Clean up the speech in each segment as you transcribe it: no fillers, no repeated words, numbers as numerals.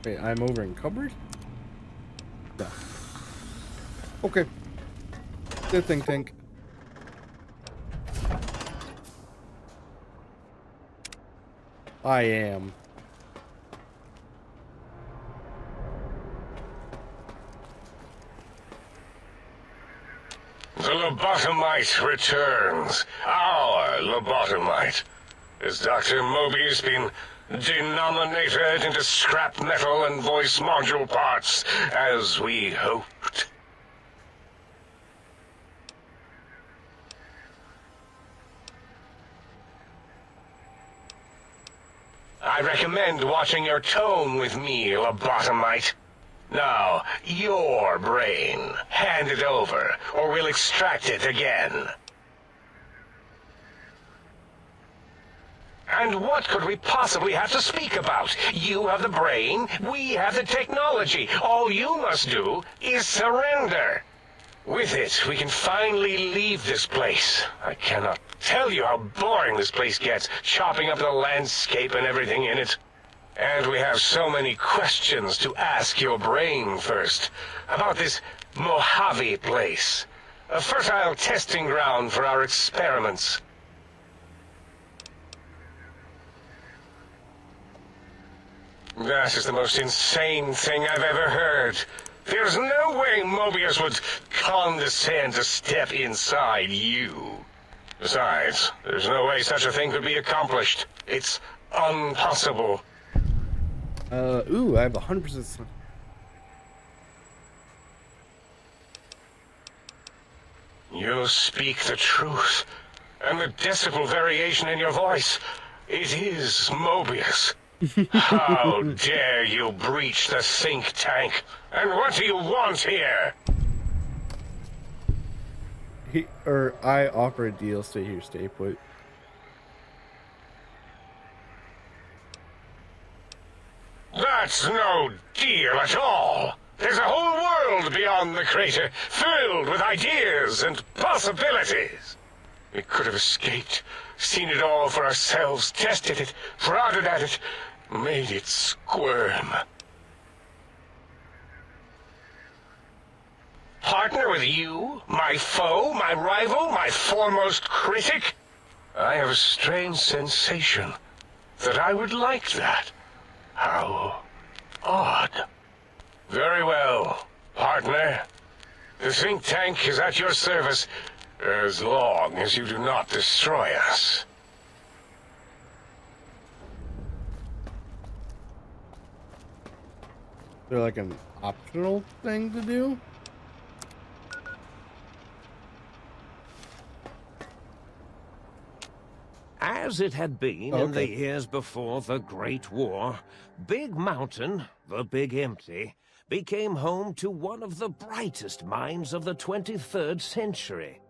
Wait, I'm over in cupboard? Yeah. Okay. Good thing, Tank. I am. The lobotomite returns. Our lobotomite. Has Dr. Mobius been denominated into scrap metal and voice module parts, as we hoped? I recommend watching your tone with me, lobotomite. Now, your brain. Hand it over, or we'll extract it again. And what could we possibly have to speak about? You have the brain, we have the technology. All you must do is surrender. With it, we can finally leave this place. I cannot tell you how boring this place gets, chopping up the landscape and everything in it. And we have so many questions to ask your brain first. About this Mojave place. A fertile testing ground for our experiments. That is the most insane thing I've ever heard. There's no way Mobius would condescend to step inside you. Besides, there's no way such a thing could be accomplished. It's impossible. Ooh, I have 100%. You speak the truth. And the decibel variation in your voice, it is Mobius. How dare you breach the think tank? And what do you want here? I offer a deal. Stay here, stay put. That's no deal at all. There's a whole world beyond the crater, filled with ideas and possibilities. We could have escaped, seen it all for ourselves, tested it, prodded at it, made it squirm. Partner with you? My foe? My rival? My foremost critic? I have a strange sensation that I would like that. How odd. Very well, partner. The think tank is at your service as long as you do not destroy us. Is there like an optional thing to do? As it had been in the years before the Great War, Big Mountain, the Big Empty, became home to one of the brightest minds of the 23rd century.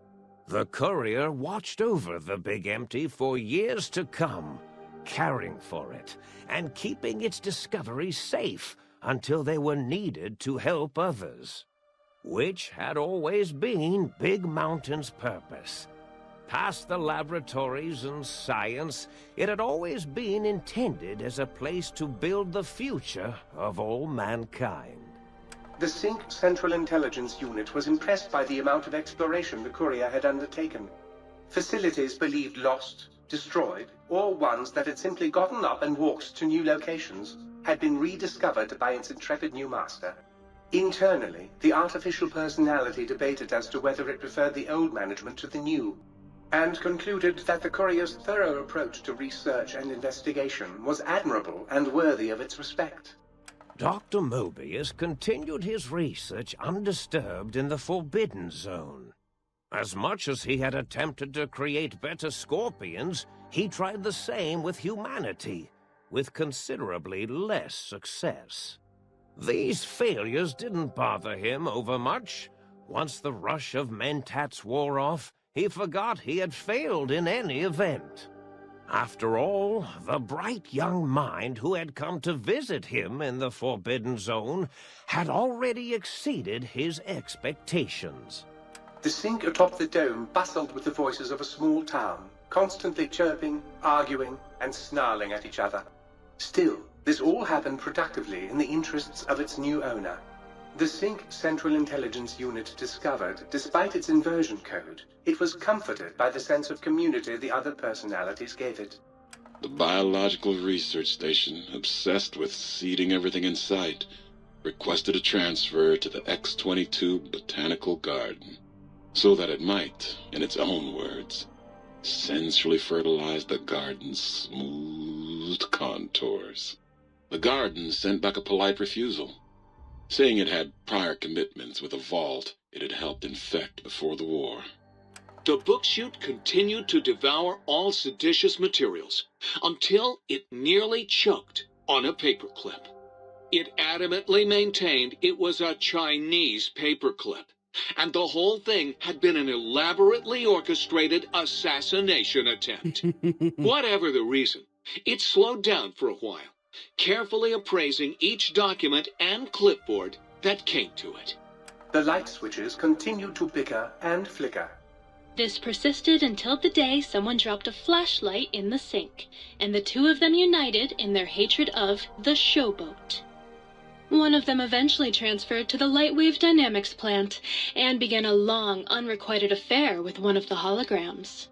The Courier watched over the Big Empty for years to come, caring for it and keeping its discoveries safe until they were needed to help others, which had always been Big Mountain's purpose. Past the laboratories and science, it had always been intended as a place to build the future of all mankind. The Sync Central Intelligence Unit was impressed by the amount of exploration the Courier had undertaken. Facilities believed lost, destroyed, or ones that had simply gotten up and walked to new locations had been rediscovered by its intrepid new master. Internally, the artificial personality debated as to whether it preferred the old management to the new, and concluded that the Courier's thorough approach to research and investigation was admirable and worthy of its respect. Dr. Mobius continued his research undisturbed in the Forbidden Zone. As much as he had attempted to create better Scorpions, he tried the same with humanity, with considerably less success. These failures didn't bother him overmuch. Once the rush of Mentats wore off, he forgot he had failed in any event. After all, the bright young mind who had come to visit him in the Forbidden Zone had already exceeded his expectations. The Sync atop the dome bustled with the voices of a small town, constantly chirping, arguing, and snarling at each other. Still, this all happened productively in the interests of its new owner. The Sync Central Intelligence Unit discovered, despite its inversion code, it was comforted by the sense of community the other personalities gave it. The Biological Research Station, obsessed with seeding everything in sight, requested a transfer to the X-22 Botanical Garden, so that it might, in its own words, sensually fertilize the garden's smooth contours. The garden sent back a polite refusal, saying it had prior commitments with a vault it had helped infect before the war. The book chute continued to devour all seditious materials until it nearly choked on a paperclip. It adamantly maintained it was a Chinese paperclip, and the whole thing had been an elaborately orchestrated assassination attempt. Whatever the reason, it slowed down for a while, carefully appraising each document and clipboard that came to it. The light switches continued to bicker and flicker. This persisted until the day someone dropped a flashlight in the sink, and the two of them united in their hatred of the showboat. One of them eventually transferred to the Lightwave Dynamics plant, and began a long, unrequited affair with one of the holograms.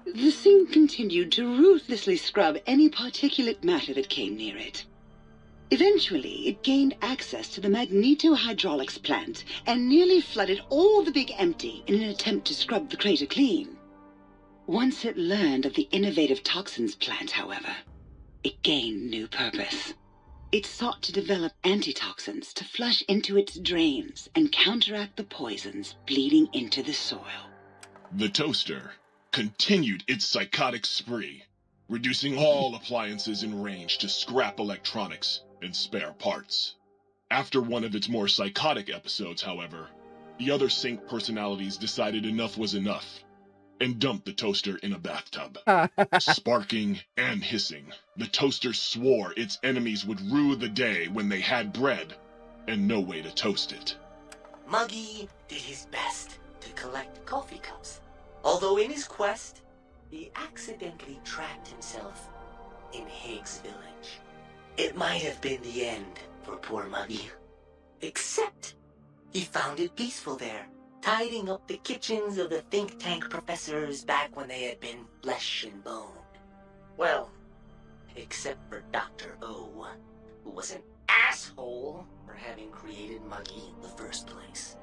The Sync continued to ruthlessly scrub any particulate matter that came near it. Eventually, it gained access to the Magneto-Hydraulics plant and nearly flooded all the Big Empty in an attempt to scrub the crater clean. Once it learned of the innovative toxins plant, however, it gained new purpose. It sought to develop antitoxins to flush into its drains and counteract the poisons bleeding into the soil. The toaster continued its psychotic spree, reducing all appliances in range to scrap electronics and spare parts. After one of its more psychotic episodes, however, the other Sync personalities decided enough was enough and dumped the toaster in a bathtub. Sparking and hissing, the toaster swore its enemies would rue the day when they had bread and no way to toast it. Muggy did his best to collect coffee cups, although in his quest, he accidentally trapped himself in Higgs Village. It might have been the end for poor Muggy. Except, he found it peaceful there, tidying up the kitchens of the think tank professors back when they had been flesh and bone. Well, except for Dr. O, who was an asshole for having created Muggy in the first place.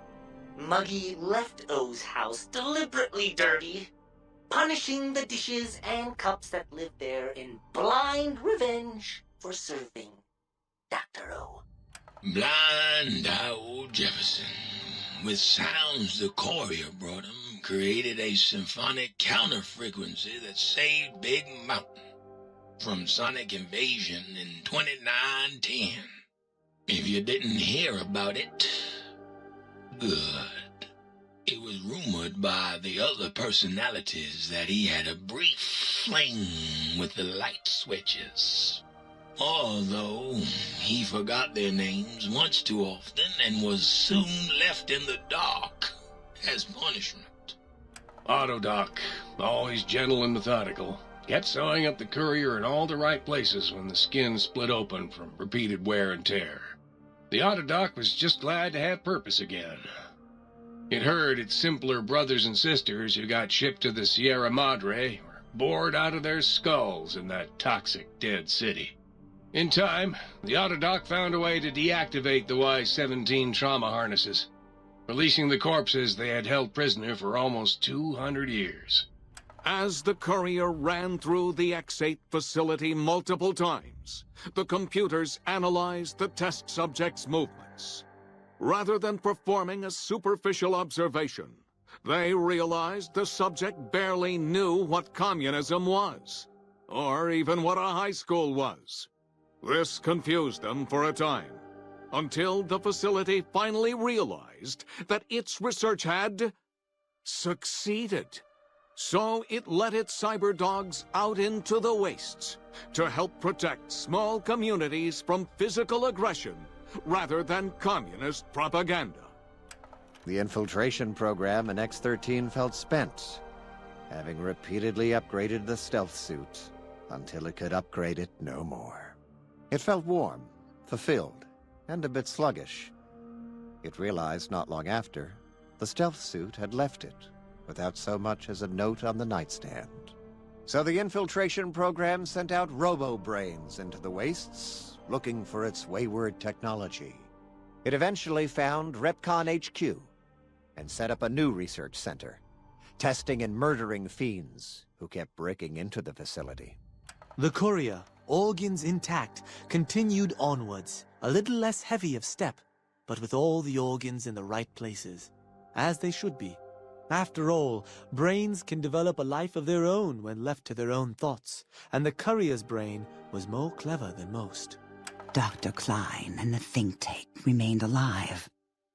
Muggy left O's house deliberately dirty, punishing the dishes and cups that lived there in blind revenge for serving Dr. O. Blind old Jefferson, with sounds the courier brought him, created a symphonic counter-frequency that saved Big Mountain from sonic invasion in 2910. If you didn't hear about it, good. It was rumored by the other personalities that he had a brief fling with the light switches. Although he forgot their names once too often and was soon left in the dark as punishment. Autodoc, always gentle and methodical, kept sewing up the courier in all the right places when the skin split open from repeated wear and tear. The Autodoc was just glad to have purpose again. It heard its simpler brothers and sisters who got shipped to the Sierra Madre were bored out of their skulls in that toxic dead city. In time, the Autodoc found a way to deactivate the Y-17 trauma harnesses, releasing the corpses they had held prisoner for almost 200 years. As the courier ran through the X-8 facility multiple times, the computers analyzed the test subject's movements. Rather than performing a superficial observation, they realized the subject barely knew what communism was, or even what a high school was. This confused them for a time, until the facility finally realized that its research had succeeded. So it let its cyber dogs out into the wastes to help protect small communities from physical aggression rather than communist propaganda. The infiltration program in X-13 felt spent, having repeatedly upgraded the stealth suit until it could upgrade it no more. It felt warm, fulfilled, and a bit sluggish. It realized not long after, the stealth suit had left it, without so much as a note on the nightstand. So the infiltration program sent out robo-brains into the wastes, looking for its wayward technology. It eventually found Repcon HQ, and set up a new research center, testing and murdering fiends who kept breaking into the facility. The courier, organs intact, continued onwards, a little less heavy of step, but with all the organs in the right places, as they should be. After all, brains can develop a life of their own when left to their own thoughts, and the courier's brain was more clever than most. Dr. Klein and the think tank remained alive,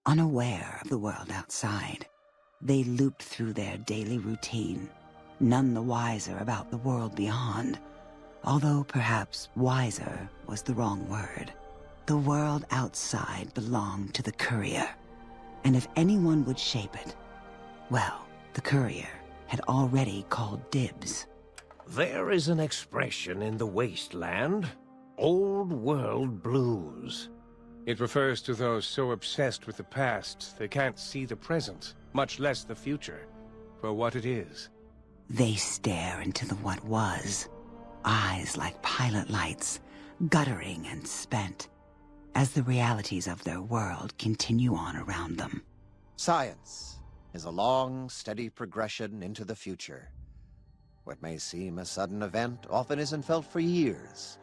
unaware of the world outside. They looped through their daily routine, none the wiser about the world beyond, although perhaps wiser was the wrong word. The world outside belonged to the courier, and if anyone would shape it, well, the courier had already called dibs. There is an expression in the wasteland, old world blues. It refers to those so obsessed with the past they can't see the present, much less the future, for what it is. They stare into the what was, eyes like pilot lights, guttering and spent, as the realities of their world continue on around them. Science is a long, steady progression into the future. What may seem a sudden event often isn't felt for years,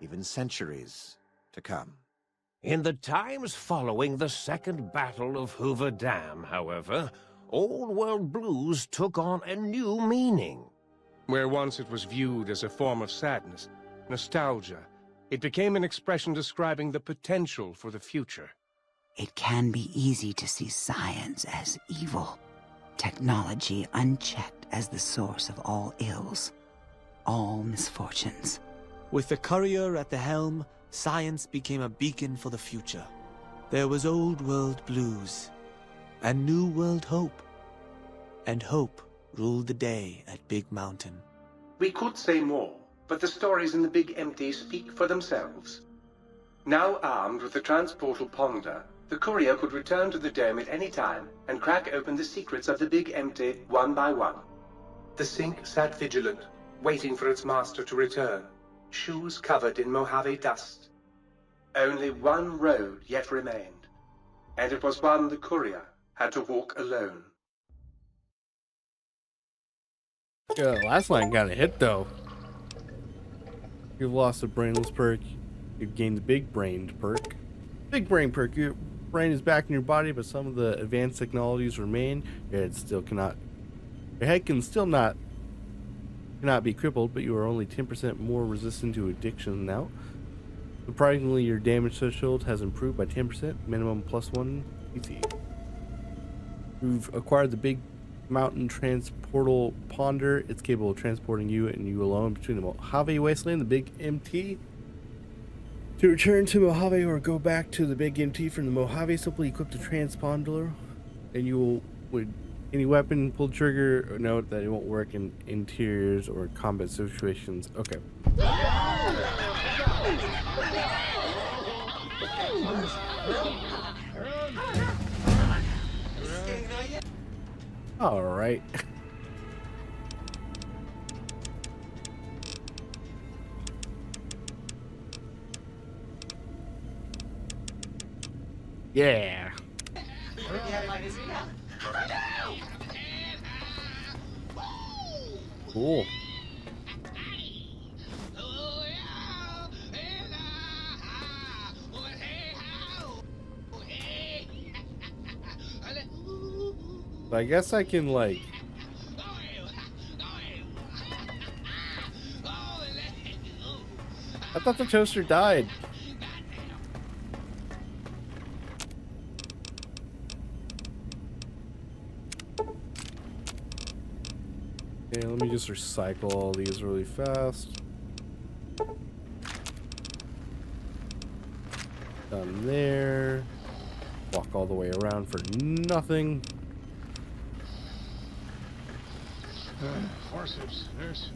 even centuries to come. In the times following the Second Battle of Hoover Dam, however, Old World Blues took on a new meaning. Where once it was viewed as a form of sadness, nostalgia, it became an expression describing the potential for the future. It can be easy to see science as evil, technology unchecked as the source of all ills, all misfortunes. With the courier at the helm, science became a beacon for the future. There was old world blues, and new world hope. And hope ruled the day at Big Mountain. We could say more, but the stories in the Big Empty speak for themselves. Now armed with the transportal Ponder, the courier could return to the dome at any time and crack open the secrets of the Big Empty one by one. The Sync sat vigilant, waiting for its master to return, shoes covered in Mojave dust. Only one road yet remained, and it was one the courier had to walk alone. Yeah, the last line got a hit though. You've lost the brainless perk. You've gained the big brained perk. Big brain perk. Your brain is back in your body, but some of the advanced technologies remain. Your head can still cannot be crippled, but you are only 10% more resistant to addiction now. Surprisingly, your damage threshold has improved by 10%, minimum +1 PT. You've acquired the Big Mountain Transportal Ponder. It's capable of transporting you and you alone between the Mojave Wasteland, the Big MT. To return to Mojave or go back to the Big MT from the Mojave, simply equip the transponder, and you will, with any weapon, pull the trigger. Note that it won't work in interiors or combat situations. Okay. All right. Yeah. Cool. I guess I can, like... I thought the toaster died. Okay, let me just recycle all these really fast. Done there. Walk all the way around for nothing. Forceps, nurse.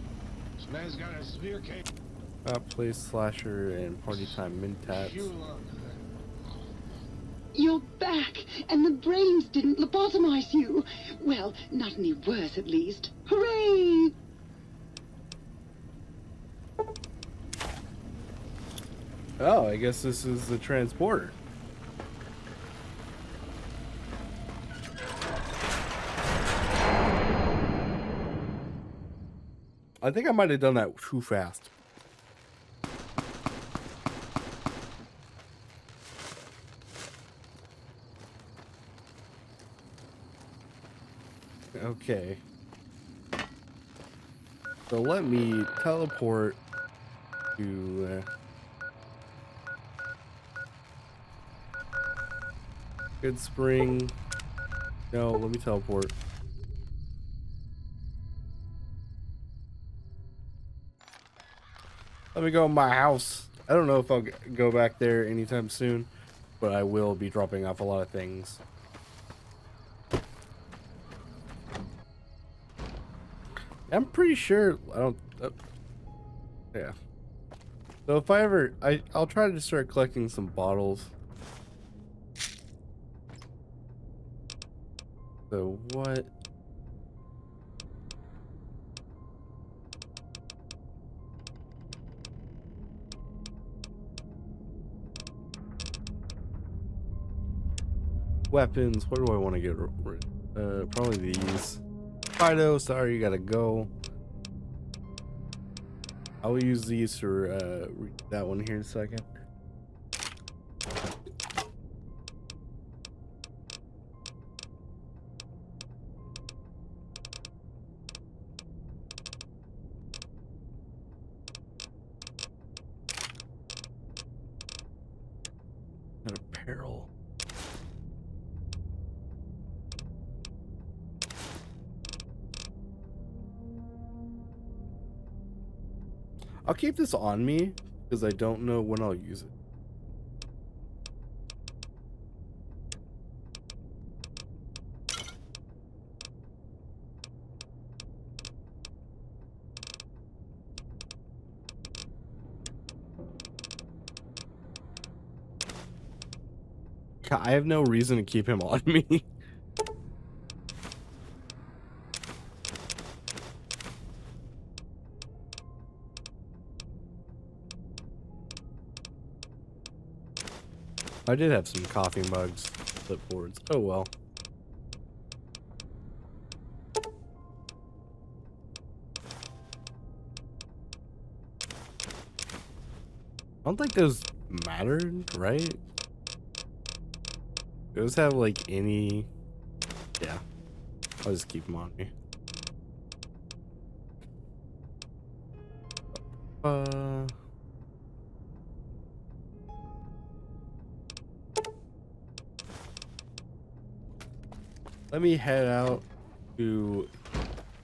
This man's got a severe case. Place Slasher and Party Time Mintats. You're back, and the brains didn't lobotomize you. Well, not any worse, at least. Hooray! Oh, I guess this is the transporter. I think I might have done that too fast. Okay. So let me teleport to Good Spring. No, let me teleport. Let me go in my house. I don't know if I'll go back there anytime soon, but I will be dropping off a lot of things. I'm pretty sure I don't. Yeah. So if I ever, I'll try to start collecting some bottles. So what? Weapons. What do I want to get rid? Probably these. Fido, sorry, you gotta go. I will use these for that one here in a second. And apparel. I'll keep this on me because I don't know when I'll use it. I have no reason to keep him on me. I did have some coffee mugs, clipboards. Oh well. I don't think those mattered, right? Those have like any... Yeah. I'll just keep them on me. Let me head out to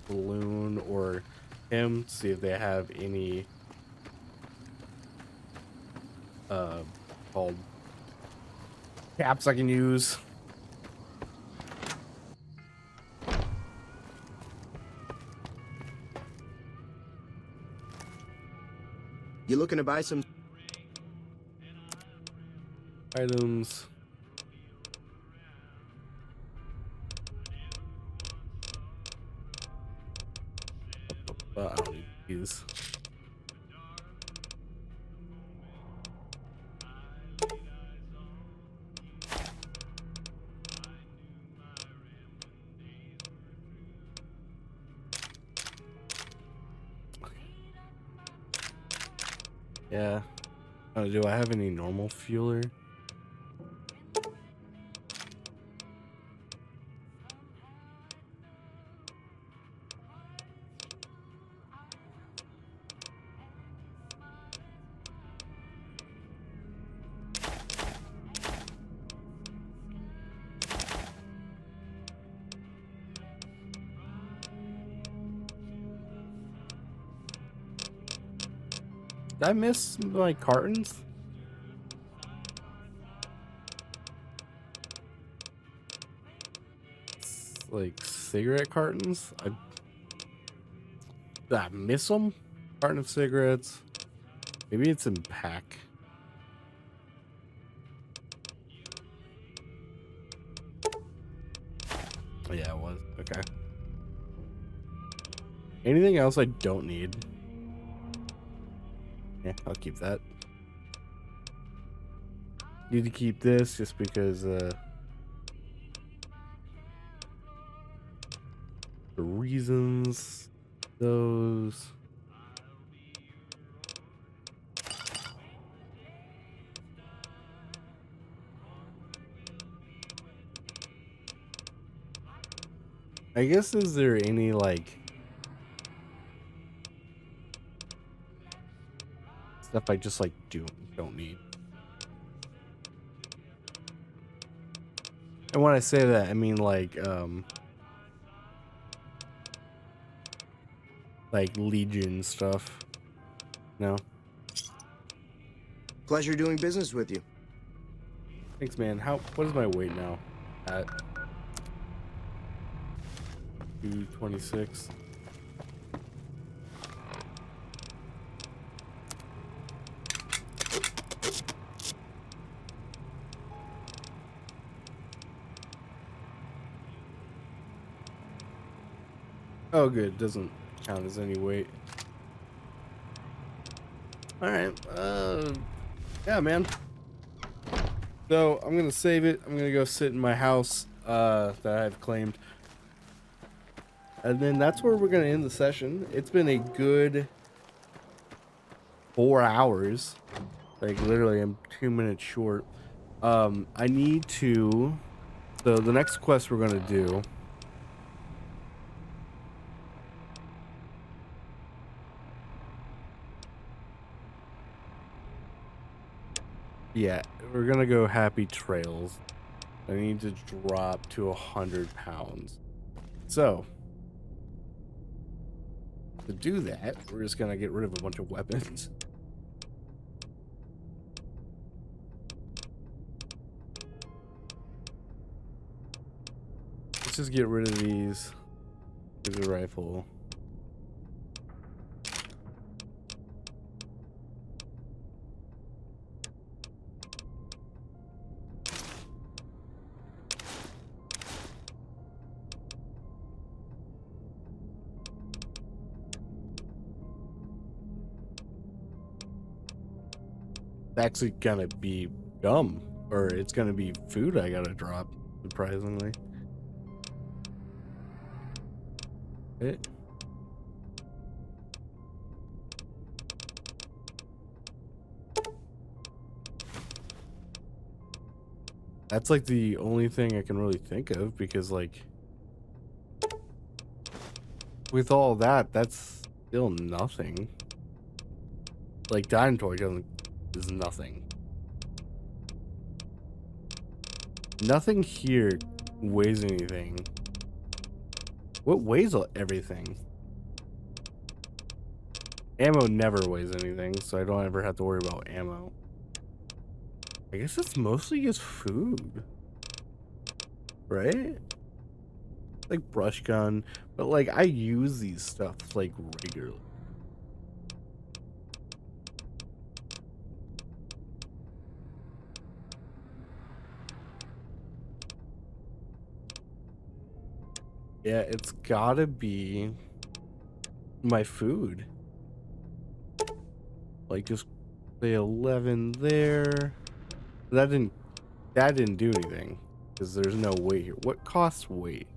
Balloon or him, see if they have any called caps I can use. You looking to buy some items? I don't need these. Yeah. Do I have any normal fueler? Did I miss my cartons? It's like cigarette cartons? Did I miss them? Carton of cigarettes. Maybe it's in pack. Oh, yeah, it was. Okay. Anything else I don't need? Yeah, I'll keep that. Need to keep this just because the reasons those. I guess, is there any like stuff I just like don't need? And when I say that, I mean like Legion stuff. No. Pleasure doing business with you. Thanks, man. What is my weight now? At 226. Oh, good. Doesn't count as any weight. All right. Yeah, man. So I'm gonna save it. I'm gonna go sit in my house that I've claimed, and then that's where we're gonna end the session. It's been a good 4 hours. Like literally, I'm 2 minutes short. I need to. So the next quest we're gonna do. Yeah, we're gonna go Happy Trails. I need to drop to 100 pounds. So, to do that, we're just gonna get rid of a bunch of weapons. Let's just get rid of these. Here's a rifle. Actually gonna be gum, or it's gonna be food I gotta drop, surprisingly. It. That's like the only thing I can really think of, because like with all that, that's still nothing. Like Dynatoid is nothing. Nothing here weighs anything. What weighs everything? Ammo never weighs anything, so I don't ever have to worry about ammo. I guess it's mostly just food, right? Like brush gun, but like I use these stuff like regularly. Yeah, it's gotta be my food. Like just say 11 there. That didn't do anything because there's no weight here. What costs weight?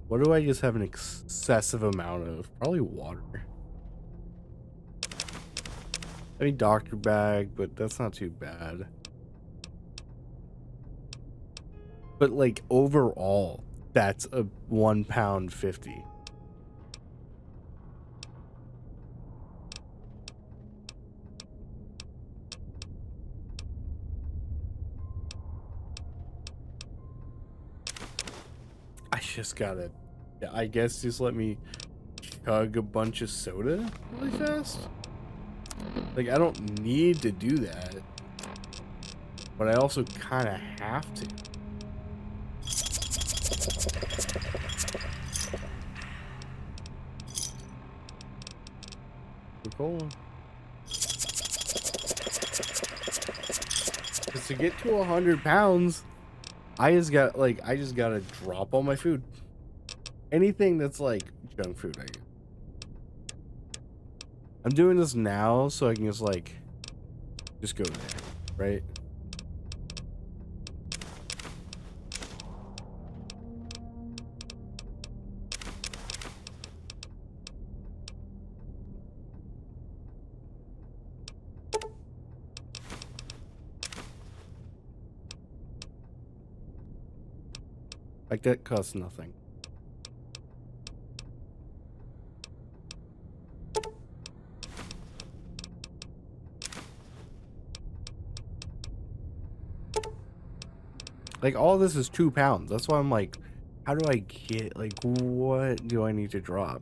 What do I just have an excessive amount of? Probably water. I mean doctor bag, but that's not too bad. But like overall, that's a 1 pound 50. I just gotta, I guess just let me chug a bunch of soda really fast. Like I don't need to do that, but I also kind of have to. cool. Just to get to 100 pounds, I just gotta drop all my food. Anything that's like junk food, I guess. I'm doing this now so I can just go there, right? Like that costs nothing. Like all this is 2 pounds. That's why I'm like, how do I get, like, what do I need to drop?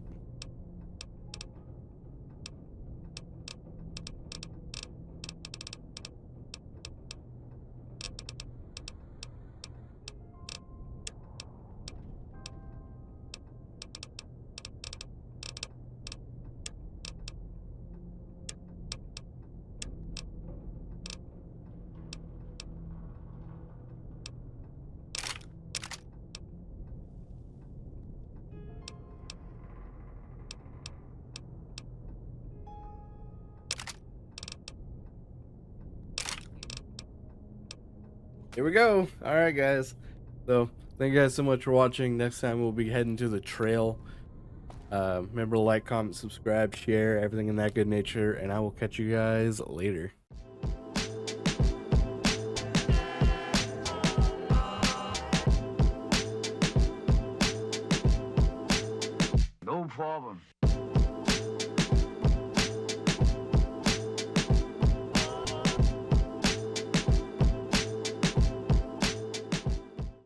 Here we go. All right, guys. So thank you guys so much for watching. Next time we'll be heading to the trail. Remember to like, comment, subscribe, share, everything in that good nature, and I will catch you guys later. No problem.